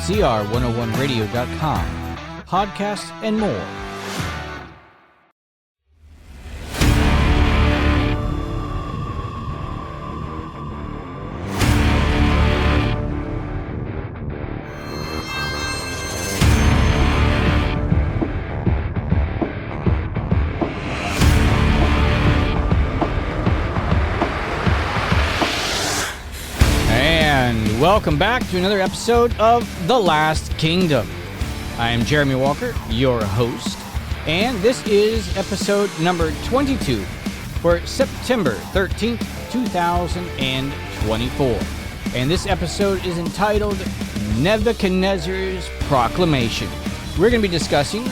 CR101radio.com, podcasts, and more. Welcome back to another episode of The Last Kingdom. I am Jeremy Walker, your host, and this is episode number 22 for September 13th, 2024. And this episode is entitled Nebuchadnezzar's Proclamation. We're going to be discussing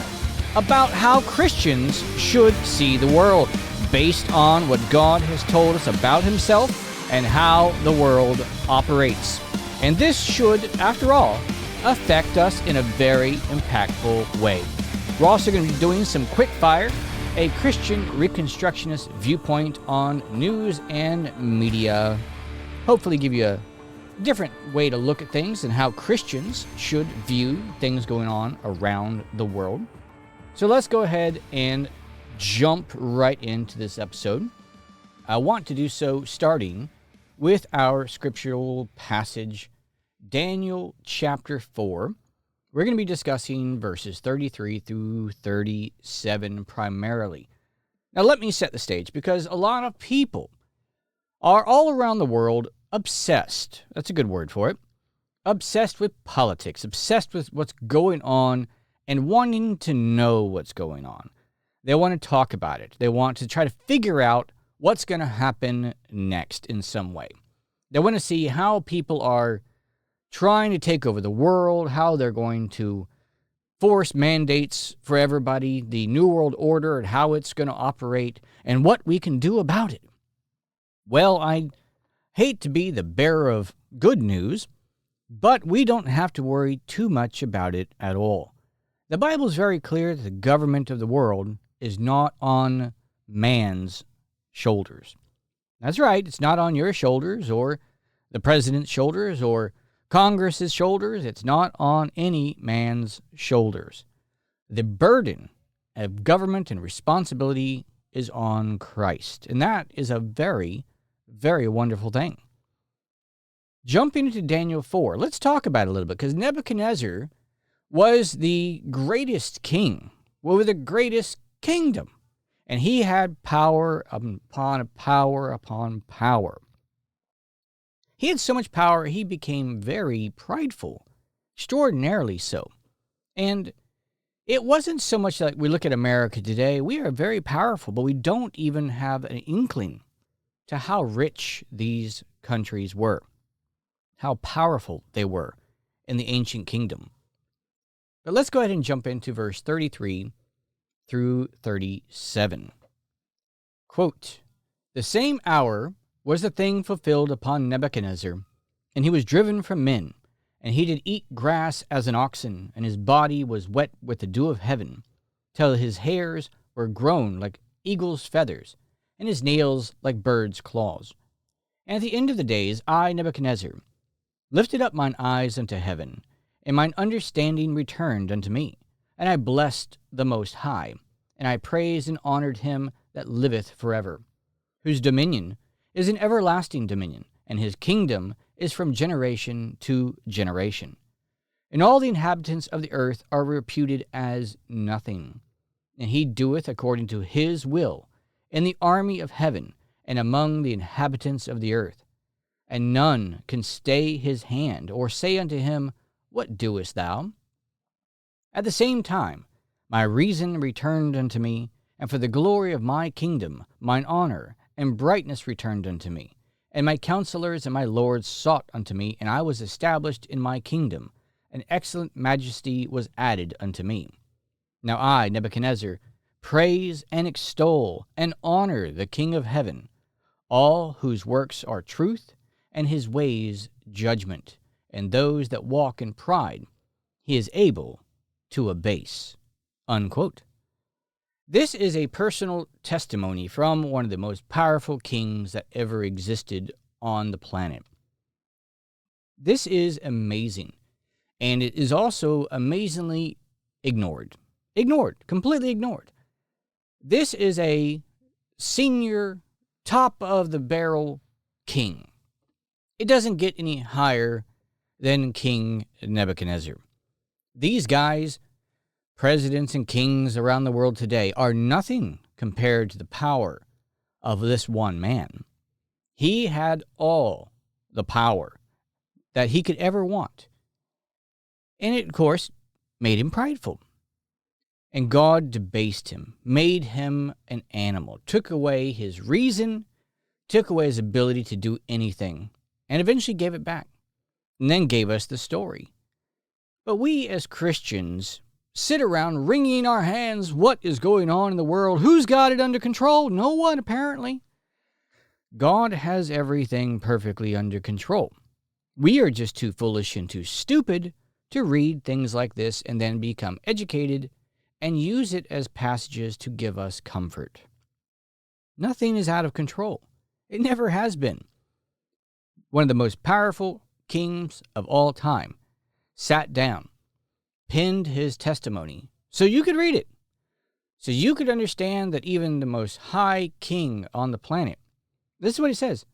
about how Christians should see the world based on what God has told us about himself and how the world operates. And this should, after all, affect us in a very impactful way. We're also going to be doing some quick fire, a Christian reconstructionist viewpoint on news and media. Hopefully give you a different way to look at things and how Christians should view things going on around the world. So let's go ahead and jump right into this episode. I want to do so starting with our scriptural passage, Daniel chapter 4. We're going to be discussing verses 33 through 37 primarily. Now let me set the stage, because a lot of people are all around the world obsessed, that's a good word for it, obsessed with politics, obsessed with what's going on and wanting to know what's going on. They want to talk about it. They want to try to figure out what's going to happen next in some way. They want to see how people are trying to take over the world, how they're going to force mandates for everybody, the New World Order and how it's going to operate, and what we can do about it. Well, I hate to be the bearer of good news, but we don't have to worry too much about it at all. The Bible is very clear that the government of the world is not on man's shoulders. That's right, it's not on your shoulders or the president's shoulders or Congress's shoulders. It's not on any man's shoulders. The burden of government and responsibility is on Christ, and that is a very, very wonderful thing. Jumping into Daniel 4, let's talk about it a little bit, because Nebuchadnezzar was the greatest king with the greatest kingdom. And he had power upon power upon power. He had so much power, he became very prideful, extraordinarily so. And it wasn't so much like we look at America today. We are very powerful, but we don't even have an inkling to how rich these countries were, how powerful they were in the ancient kingdom. But let's go ahead and jump into verse 33 through 37. Quote, "The same hour was the thing fulfilled upon Nebuchadnezzar, and he was driven from men, and he did eat grass as an oxen, and his body was wet with the dew of heaven, till his hairs were grown like eagle's feathers, and his nails like bird's claws. And at the end of the days I, Nebuchadnezzar, lifted up mine eyes unto heaven, and mine understanding returned unto me, and I blessed the Most High, and I praised and honored him that liveth forever, whose dominion is an everlasting dominion, and his kingdom is from generation to generation. And all the inhabitants of the earth are reputed as nothing. And he doeth according to his will in the army of heaven and among the inhabitants of the earth. And none can stay his hand or say unto him, What doest thou? At the same time, my reason returned unto me, and for the glory of my kingdom, mine honor and brightness returned unto me. And my counselors and my lords sought unto me, and I was established in my kingdom. An excellent majesty was added unto me. Now I, Nebuchadnezzar, praise and extol and honor the King of heaven, all whose works are truth, and his ways judgment, and those that walk in pride he is able to abase." Unquote. This is a personal testimony from one of the most powerful kings that ever existed on the planet. This is amazing. And it is also amazingly ignored. Completely ignored. This is a senior, top of the barrel king. It doesn't get any higher than King Nebuchadnezzar. These guys, presidents and kings around the world today, are nothing compared to the power of this one man. He had all the power that he could ever want. And it, of course, made him prideful. And God debased him, made him an animal, took away his reason, took away his ability to do anything, and eventually gave it back, and then gave us the story. But we as Christians sit around wringing our hands. What is going on in the world? Who's got it under control? No one, apparently. God has everything perfectly under control. We are just too foolish and too stupid to read things like this and then become educated and use it as passages to give us comfort. Nothing is out of control. It never has been. One of the most powerful kings of all time sat down, penned his testimony so you could read it, so you could understand that even the most high king on the planet, this is what he says,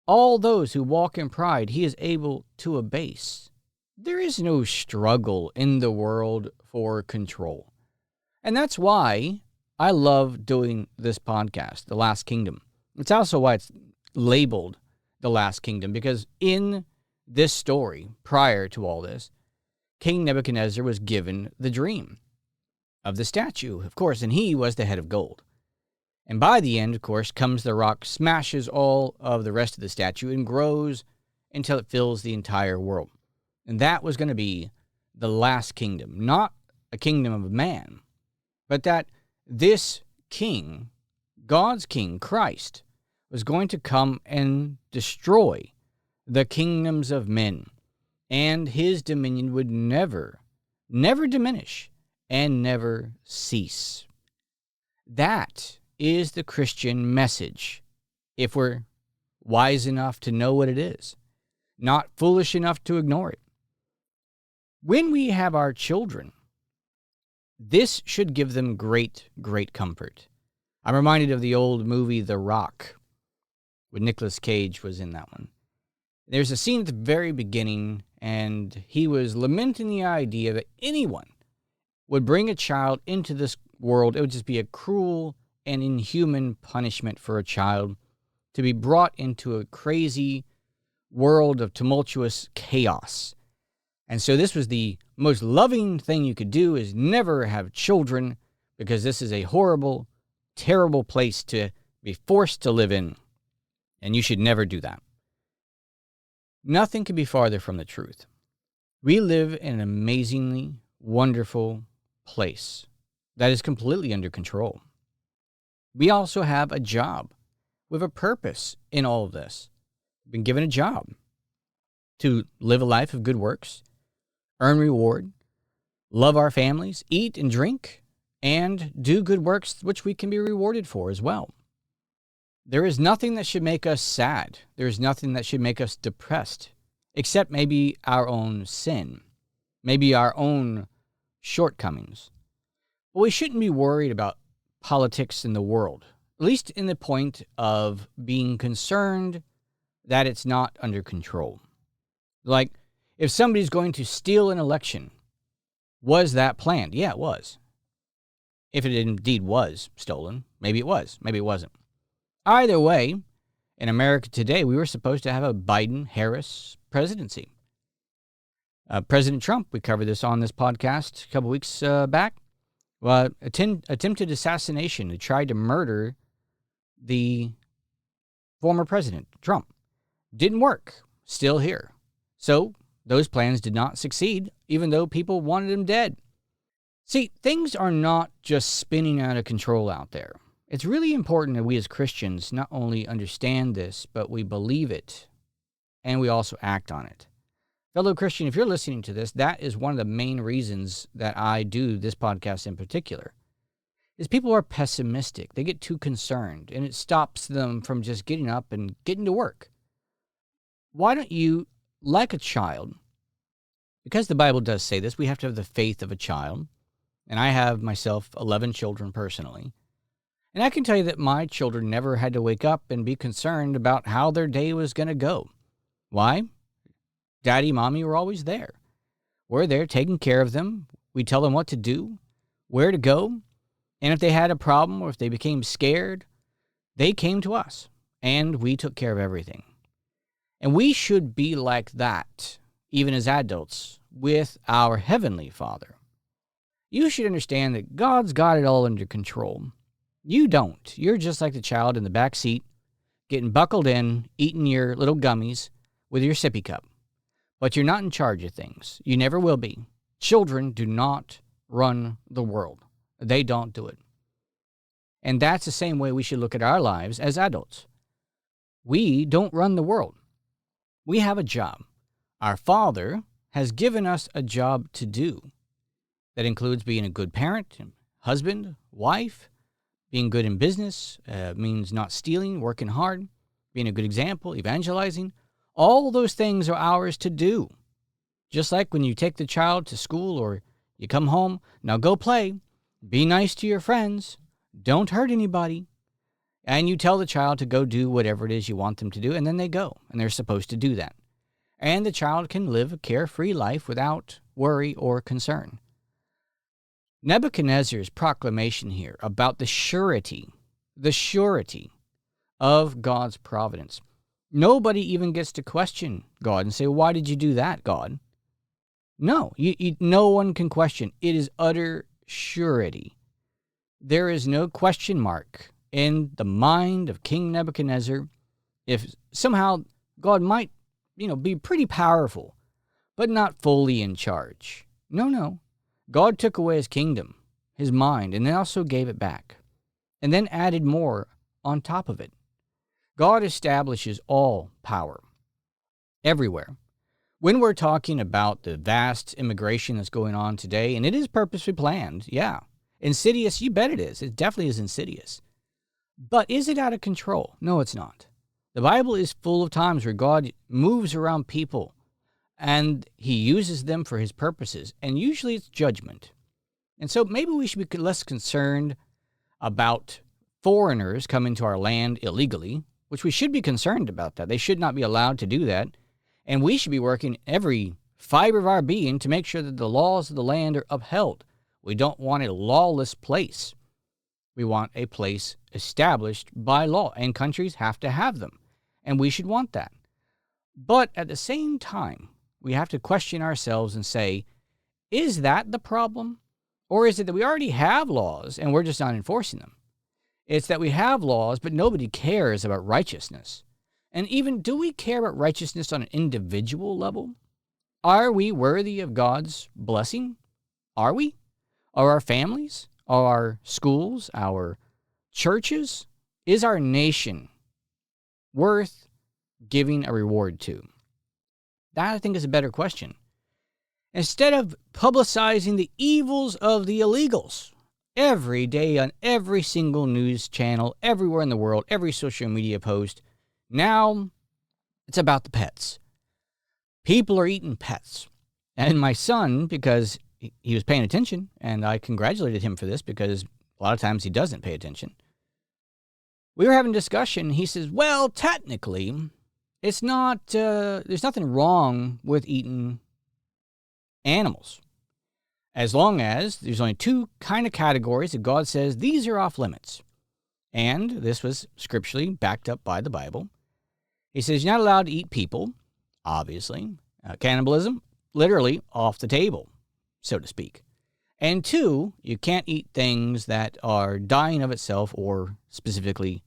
all those who walk in pride he is able to abase. There is no struggle in the world for control. And that's why I love doing this podcast, The Last Kingdom. It's also why it's labeled The Last Kingdom, because in this story, prior to all this, King Nebuchadnezzar was given the dream of the statue, of course, and he was the head of gold. And by the end, of course, comes the rock, smashes all of the rest of the statue, and grows until it fills the entire world. And that was going to be the last kingdom, not a kingdom of man, but that this king, God's king, Christ, was going to come and destroy the kingdoms of men, and his dominion would never diminish and never cease. That is the Christian message, if we're wise enough to know what it is, not foolish enough to ignore it. When we have our children, this should give them great, great comfort. I'm reminded of the old movie The Rock, when Nicolas Cage was in that one. There's a scene at the very beginning, and he was lamenting the idea that anyone would bring a child into this world. It would just be a cruel and inhuman punishment for a child to be brought into a crazy world of tumultuous chaos. And so this was the most loving thing you could do, is never have children, because this is a horrible, terrible place to be forced to live in, and you should never do that. Nothing could be farther from the truth. We live in an amazingly wonderful place that is completely under control. We also have a job. We have a purpose in all of this. We've been given a job to live a life of good works, earn reward, love our families, eat and drink, and do good works which we can be rewarded for as well. There is nothing that should make us sad. There is nothing that should make us depressed, except maybe our own sin, maybe our own shortcomings. But we shouldn't be worried about politics in the world, at least in the point of being concerned that it's not under control. Like, if somebody's going to steal an election, was that planned? Yeah, it was. If it indeed was stolen, maybe it was, maybe it wasn't. Either way, in America today, we were supposed to have a Biden-Harris presidency. President Trump, we covered this on this podcast a couple weeks back, attempted assassination. He tried to murder the former president, Trump. Didn't work. Still here. So those plans did not succeed, even though people wanted him dead. See, things are not just spinning out of control out there. It's really important that we as Christians not only understand this, but we believe it, and we also act on it. Fellow Christian, if you're listening to this, that is one of the main reasons that I do this podcast in particular, is people are pessimistic. They get too concerned, and it stops them from just getting up and getting to work. Why don't you, like a child, Because the Bible does say this, we have to have the faith of a child. And I have myself 11 children personally. And I can tell you that my children never had to wake up and be concerned about how their day was going to go. Why? Daddy, Mommy were always there. We're there taking care of them. We tell them what to do, where to go. And if they had a problem or if they became scared, they came to us and we took care of everything. And we should be like that, even as adults, with our Heavenly Father. You should understand that God's got it all under control. You don't. You're just like the child in the back seat, getting buckled in, eating your little gummies with your sippy cup. But you're not in charge of things. You never will be. Children do not run the world. They don't do it. And that's the same way we should look at our lives as adults. We don't run the world. We have a job. Our Father has given us a job to do. That includes being a good parent, husband, wife, being good in business, means not stealing, working hard, being a good example, evangelizing. All those things are ours to do. Just like when you take the child to school or you come home, now go play, be nice to your friends, don't hurt anybody. And you tell the child to go do whatever it is you want them to do, and then they go, and they're supposed to do that. And the child can live a carefree life without worry or concern. Nebuchadnezzar's proclamation here about the surety of God's providence. Nobody even gets to question God and say, why did you do that, God? No, no one can question. It is utter surety. There is no question mark in the mind of King Nebuchadnezzar if somehow God might, be pretty powerful, but not fully in charge. No. God took away his kingdom, his mind, and then also gave it back, and then added more on top of it. God establishes all power everywhere. When we're talking about the vast immigration that's going on today, and it is purposely planned, yeah. Insidious, you bet it is. It definitely is insidious. But is it out of control? No, it's not. The Bible is full of times where God moves around people and he uses them for his purposes, and usually it's judgment. And so maybe we should be less concerned about foreigners coming to our land illegally, which we should be concerned about that. They should not be allowed to do that. And we should be working every fiber of our being to make sure that the laws of the land are upheld. We don't want a lawless place. We want a place established by law, and countries have to have them. And we should want that. But at the same time, we have to question ourselves and say, is that the problem? Or is it that we already have laws and we're just not enforcing them? It's that we have laws, but nobody cares about righteousness. And even, do we care about righteousness on an individual level? Are we worthy of God's blessing? Are we? Are our families? Are our schools? Our churches? Is our nation worth giving a reward to? That, I think, is a better question. Instead of publicizing the evils of the illegals every day on every single news channel, everywhere in the world, every social media post, now it's about the pets. People are eating pets. And my son, because he was paying attention, and I congratulated him for this because a lot of times he doesn't pay attention. We were having a discussion. He says, well, technically, it's not, there's nothing wrong with eating animals, as long as there's only two kind of categories that God says these are off limits. And this was scripturally backed up by the Bible. He says you're not allowed to eat people, obviously. Cannibalism, literally off the table, so to speak. And two, you can't eat things that are dying of itself or specifically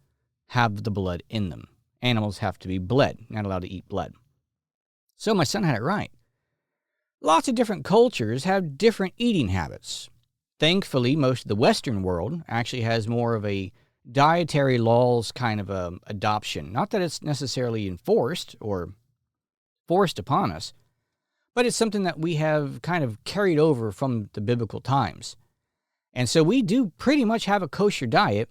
have the blood in them. Animals have to be bled, not allowed to eat blood. So my son had it right. Lots of different cultures have different eating habits. Thankfully, most of the Western world actually has more of a dietary laws kind of adoption. Not that it's necessarily enforced or forced upon us, but it's something that we have kind of carried over from the biblical times. And so we do pretty much have a kosher diet,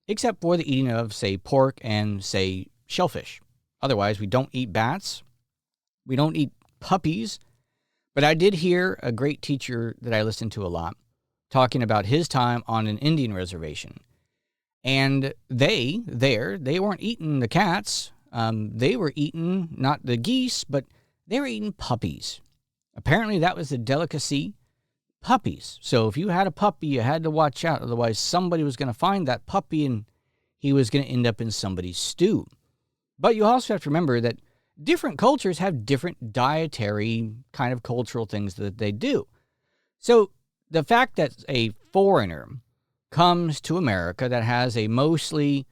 except for the eating of, say, pork and, say, shellfish. Otherwise, we don't eat bats. We don't eat puppies. But I did hear a great teacher that I listened to a lot talking about his time on an Indian reservation. And they weren't eating the cats. They were eating not the geese, but they were eating puppies. Apparently that was a delicacy, puppies. So if you had a puppy, you had to watch out. Otherwise, somebody was going to find that puppy and he was going to end up in somebody's stew. But you also have to remember that different cultures have different dietary kind of cultural things that they do. So the fact that a foreigner comes to America that has a mostly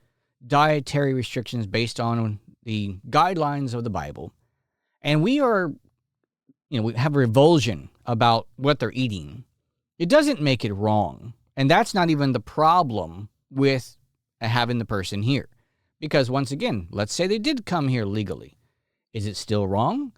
dietary restrictions based on the guidelines of the Bible, and we have a revulsion about what they're eating, it doesn't make it wrong. And that's not even the problem with having the person here. Because once again, let's say they did come here legally. Is it still wrong?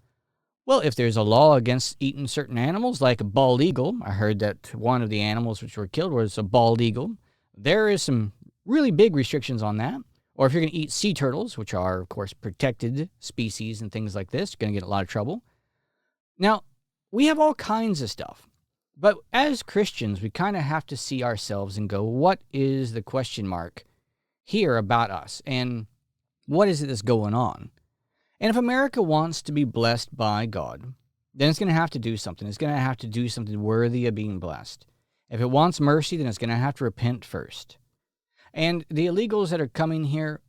Well, if there's a law against eating certain animals, like a bald eagle, I heard that one of the animals which were killed was a bald eagle. There is some really big restrictions on that. Or if you're going to eat sea turtles, which are, of course, protected species and things like this, you're going to get in a lot of trouble. Now, we have all kinds of stuff. But as Christians, we kind of have to see ourselves and go, what is the question mark here about us? And what is it that's going on? And if America wants to be blessed by God, then it's going to have to do something. It's going to have to do something worthy of being blessed. If it wants mercy, then it's going to have to repent first. And the illegals that are coming here,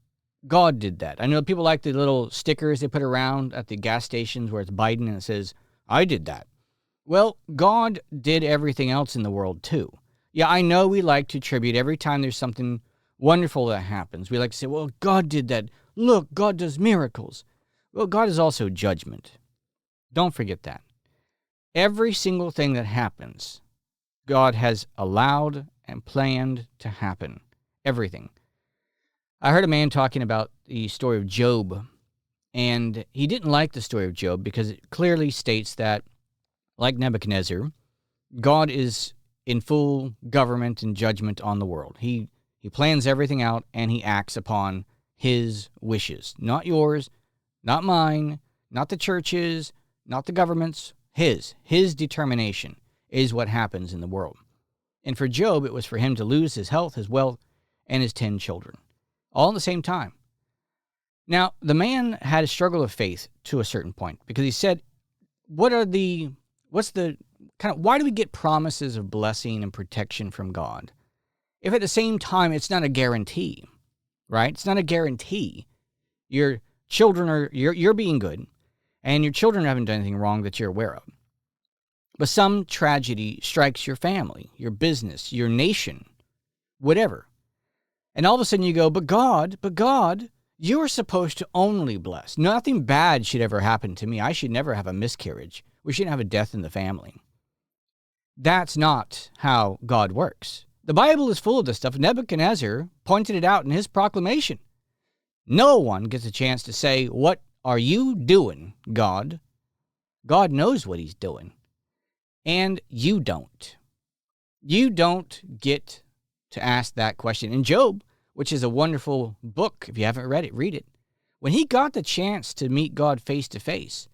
God did that. I know people like the little stickers they put around at the gas stations where it's Biden and it says, I did that. Well, God did everything else in the world too. Yeah, I know we like to attribute every time there's something wonderful that happens. We like to say, well, God did that. Look, God does miracles. Well, God is also judgment. Don't forget that. Every single thing that happens, God has allowed and planned to happen. Everything. I heard a man talking about the story of Job, and he didn't like the story of Job because it clearly states that, like Nebuchadnezzar, God is in full government and judgment on the world. He plans everything out, and he acts upon his wishes. Not yours, not mine, not the churches, not the governments. His determination is what happens in the world. And for Job, it was for him to lose his health, his wealth, and his 10 children, all at the same time. Now, the man had a struggle of faith to a certain point because he said, why do we get promises of blessing and protection from God if at the same time it's not a guarantee, right? It's not a guarantee. Your children you're being good, and your children haven't done anything wrong that you're aware of. But some tragedy strikes your family, your business, your nation, whatever. And all of a sudden you go, but God, you are supposed to only bless. Nothing bad should ever happen to me. I should never have a miscarriage. We shouldn't have a death in the family. That's not how God works. The Bible is full of this stuff. Nebuchadnezzar pointed it out in his proclamation. No one gets a chance to say, what are you doing, God? God knows what he's doing. And you don't. You don't get to ask that question. In Job, which is a wonderful book, if you haven't read it, read it. When he got the chance to meet God face to face,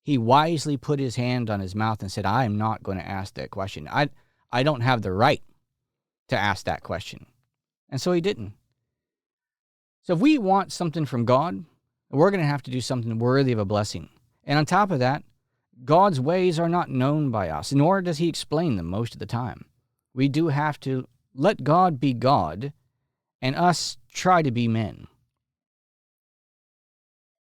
he wisely put his hand on his mouth and said, I am not going to ask that question. I don't have the right to ask that question. And so he didn't. So if we want something from God, we're going to have to do something worthy of a blessing. And on top of that, God's ways are not known by us, nor does he explain them most of the time. We do have to let God be God and us try to be men.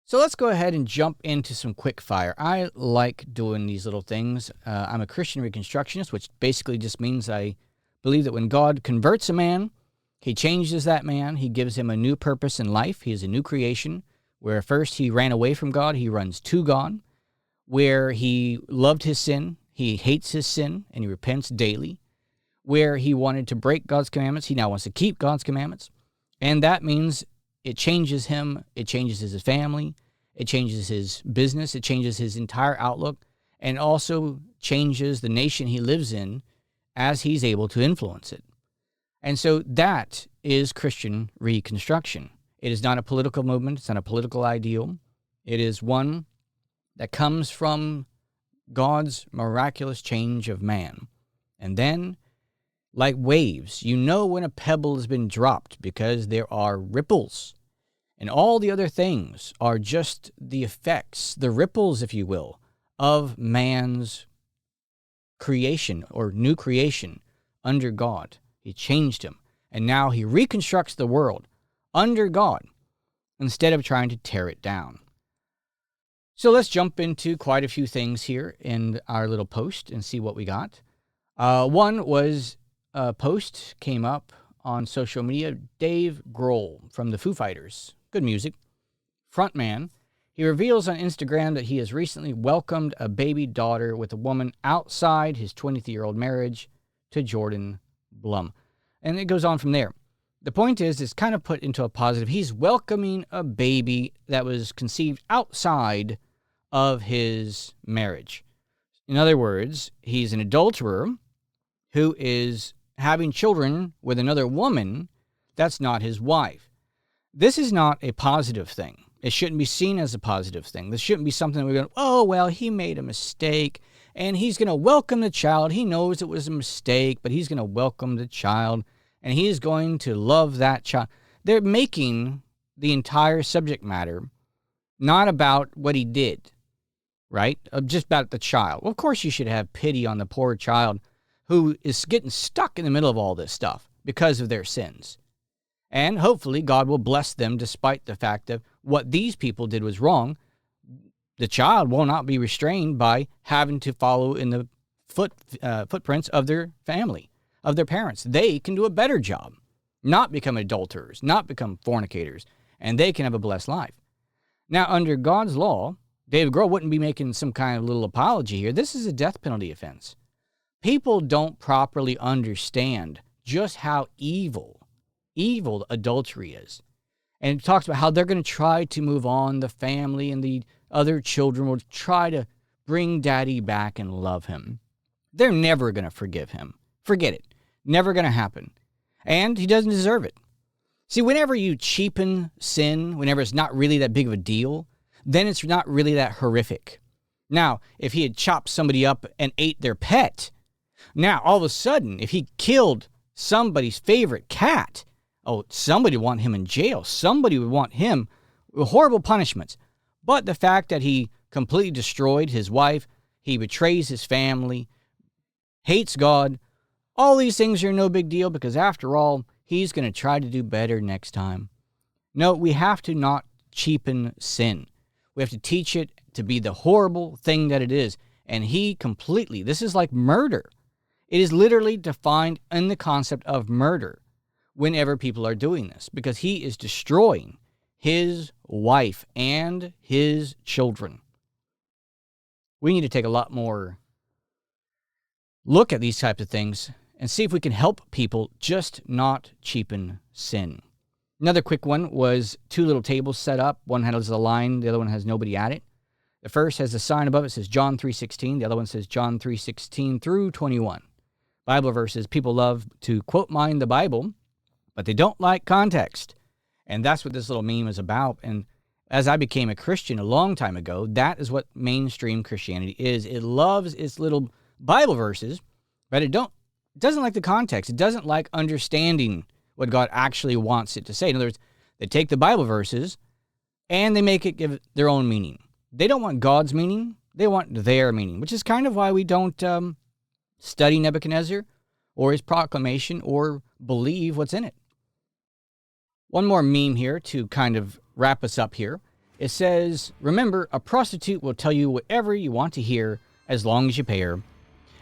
So let's go ahead and jump into some quick fire. I like doing these little things. I'm a Christian reconstructionist, which basically just means I believe that when God converts a man, he changes that man. He gives him a new purpose in life. He is a new creation. Where first he ran away from God, he runs to God. Where he loved his sin, he hates his sin, and he repents daily. Where he wanted to break God's commandments, he now wants to keep God's commandments. And that means it changes him, it changes his family, it changes his business, it changes his entire outlook, and also changes the nation he lives in as he's able to influence it. And so that is Christian reconstruction. It is not a political movement, it's not a political ideal. It is one that comes from God's miraculous change of man. And then, like waves, you know when a pebble has been dropped because there are ripples. And all the other things are just the effects, the ripples, if you will, of man's creation or new creation under God. He changed him. And now he reconstructs the world under God instead of trying to tear it down. So let's jump into quite a few things here in our little post and see what we got. One was a post came up on social media. Dave Grohl from the Foo Fighters, good music, frontman. He reveals on Instagram that he has recently welcomed a baby daughter with a woman outside his 23-year-old marriage to Jordan Blum. And it goes on from there. The point is, it's kind of put into a positive. He's welcoming a baby that was conceived outside of his marriage. In other words, he's an adulterer who is having children with another woman that's not his wife. This is not a positive thing. It shouldn't be seen as a positive thing. This shouldn't be something that we're going, oh, well, he made a mistake, and he's going to welcome the child. He knows it was a mistake, but he's going to welcome the child, and he's going to love that child. They're making the entire subject matter not about what he did, right? Just about the child. Well, of course you should have pity on the poor child who is getting stuck in the middle of all this stuff because of their sins. And hopefully God will bless them despite the fact that what these people did was wrong. The child will not be restrained by having to follow in the footprints of their family, of their parents. They can do a better job, not become adulterers, not become fornicators, and they can have a blessed life. Now, under God's law, David Grohl wouldn't be making some kind of little apology here. This is a death penalty offense. People don't properly understand just how evil adultery is. And it talks about how they're going to try to move on. The family and the other children will try to bring daddy back and love him. They're never going to forgive him. Forget it. Never going to happen. And he doesn't deserve it. See, whenever you cheapen sin, whenever it's not really that big of a deal, then it's not really that horrific. Now, if he had chopped somebody up and ate their pet, now all of a sudden, if he killed somebody's favorite cat, oh, somebody would want him in jail. Somebody would want him with horrible punishments. But the fact that he completely destroyed his wife, he betrays his family, hates God, all these things are no big deal because after all, he's going to try to do better next time. No, we have to not cheapen sin. We have to teach it to be the horrible thing that it is. And he completely, this is like murder. It is literally defined in the concept of murder whenever people are doing this, because he is destroying his wife and his children. We need to take a lot more look at these types of things and see if we can help people just not cheapen sin. Another quick one was two little tables set up. One has a line, the other one has nobody at it. The first has a sign above it, says John 3:16. The other one says John 3:16 through 21. Bible verses. People love to quote mine the Bible, but they don't like context. And that's what this little meme is about. And as I became a Christian a long time ago, that is what mainstream Christianity is. It loves its little Bible verses, but it doesn't like the context. It doesn't like understanding what God actually wants it to say. In other words, they take the Bible verses and they make it give their own meaning. They don't want God's meaning. They want their meaning, which is kind of why we don't study Nebuchadnezzar or his proclamation or believe what's in it. One more meme here to kind of wrap us up here. It says, remember, a prostitute will tell you whatever you want to hear as long as you pay her.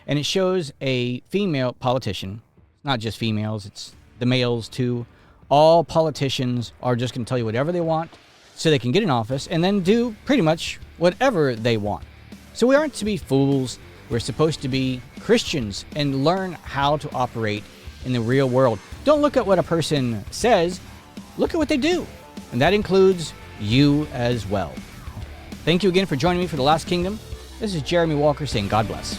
And it shows a female politician. Not just females, it's the males too. All politicians are just going to tell you whatever they want so they can get in office and then do pretty much whatever they want. So we aren't to be fools. We're supposed to be Christians and learn how to operate in the real world. Don't look at what a person says. Look at what they do. And that includes you as well. Thank you again for joining me for The Last Kingdom. This is Jeremy Walker saying God bless.